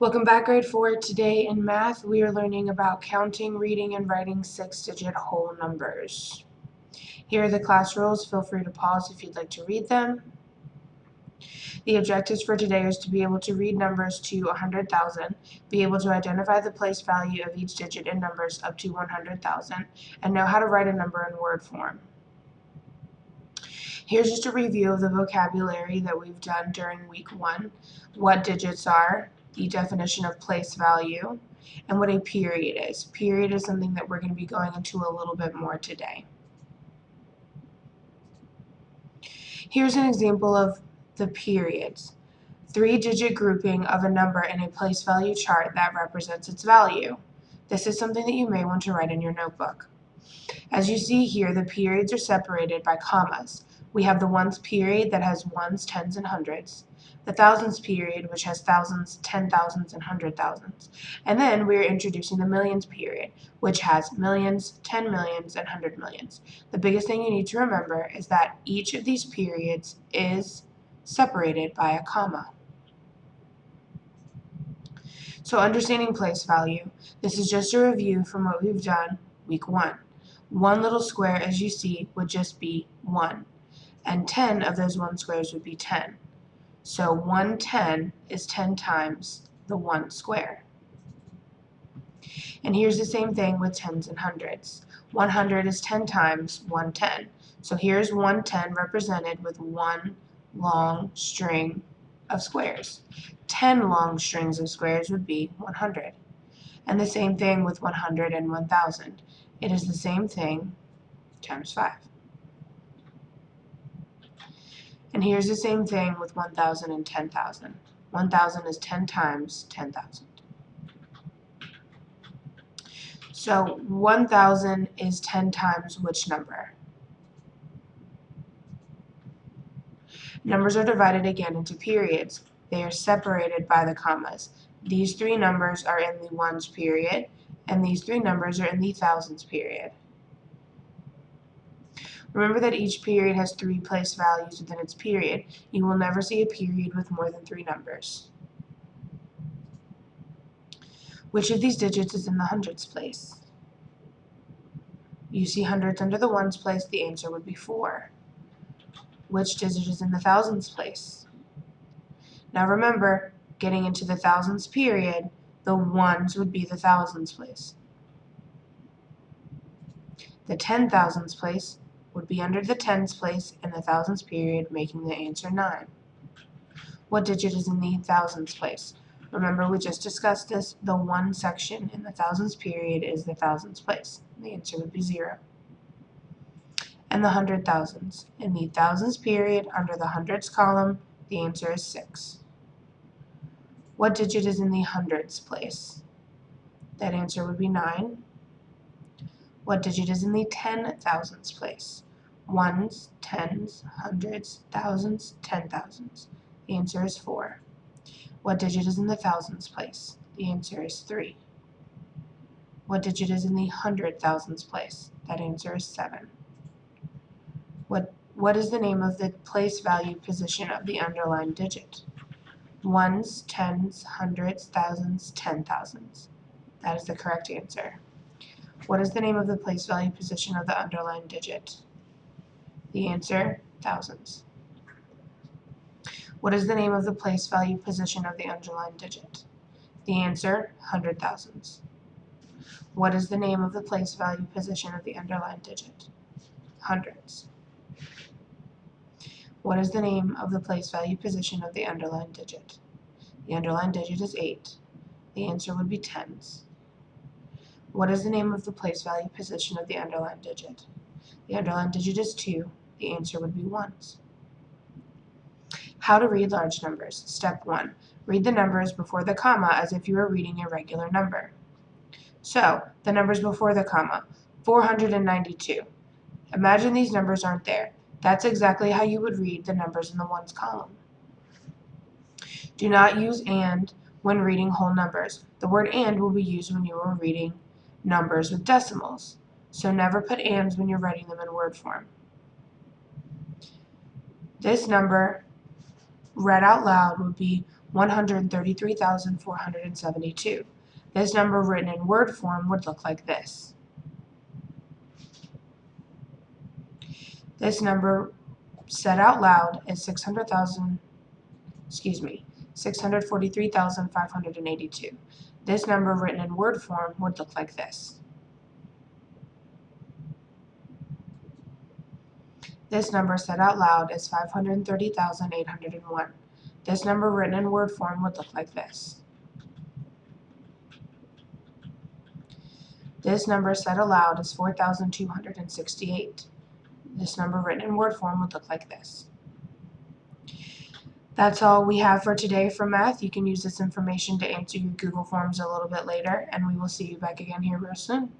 Welcome back, grade 4. Today in math, we are learning about counting, reading, and writing 6-digit whole numbers. Here are the class rules. Feel free to pause if you'd like to read them. The objectives for today is to be able to read numbers to 100,000, be able to identify the place value of each digit in numbers up to 100,000, and know how to write a number in word form. Here's just a review of the vocabulary that we've done during week 1, what digits are, the definition of place value, and what a period is. Period is something that we're going to be going into a little bit more today. Here's an example of the periods. 3-digit grouping of a number in a place value chart that represents its value. This is something that you may want to write in your notebook. As you see here, the periods are separated by commas. We have the ones period that has ones, tens, and hundreds, the thousands period, which has thousands, 10,000s, and 100,000s, and then we're introducing the millions period, which has millions, 10 millions, and 100 millions. The biggest thing you need to remember is that each of these periods is separated by a comma. So understanding place value, this is just a review from what we've done week 1. One little square, as you see, would just be 1, and 10 of those 1 squares would be 10. So 110 is 10 times the 1 square. And here's the same thing with tens and hundreds. 100 is 10 times 110. So here's 110 represented with one long string of squares. 10 long strings of squares would be 100. And the same thing with 100 and 1000. It is the same thing times 5. And here's the same thing with 1,000 and 10,000. 1,000 is 10 times 10,000. So 1,000 is 10 times which number? Numbers are divided again into periods. They are separated by the commas. These 3 numbers are in the ones period, and these 3 numbers are in the thousands period. Remember that each period has 3 place values within its period. You will never see a period with more than 3 numbers. Which of these digits is in the hundreds place? You see hundreds under the ones place, the answer would be 4. Which digit is in the thousands place? Now remember, getting into the thousands period, the ones would be the thousands place. The 10,000s place would be under the tens place and the thousands period, making the answer 9. What digit is in the thousands place? Remember, we just discussed this. The 1 section in the thousands period is the thousands place. The answer would be 0. And the 100,000s. In the thousands period, under the hundreds column, the answer is 6. What digit is in the hundreds place? That answer would be 9. What digit is in the 10,000s place? Ones, tens, hundreds, thousands, 10,000s. The answer is 4. What digit is in the thousands place? The answer is 3. What digit is in the 100,000s place? That answer is 7. What is the name of the place value position of the underlined digit? Ones, tens, hundreds, thousands, 10,000s. That is the correct answer. What is the name of the place value position of the underlined digit? The answer, thousands. What is the name of the place value position of the underlined digit? The answer, 100,000s. What is the name of the place value position of the underlined digit? Hundreds. What is the name of the place value position of the underlined digit? The underlined digit is 8. The answer would be tens. What is the name of the place value position of the underlined digit? The underlined digit is 2. The answer would be ones. How to read large numbers. Step 1. Read the numbers before the comma as if you were reading a regular number. So, the numbers before the comma. 492. Imagine these numbers aren't there. That's exactly how you would read the numbers in the ones column. Do not use and when reading whole numbers. The word and will be used when you are reading numbers with decimals. So never put ands when you're writing them in word form. This number read out loud would be 133,472. This number written in word form would look like this. This number said out loud is 643,582. This number written in word form would look like this. This number said out loud is 530,801. This number written in word form would look like this. This number said aloud is 4,268. This number written in word form would look like this. That's all we have for today for math. You can use this information to answer your Google Forms a little bit later, and we will see you back again here real soon.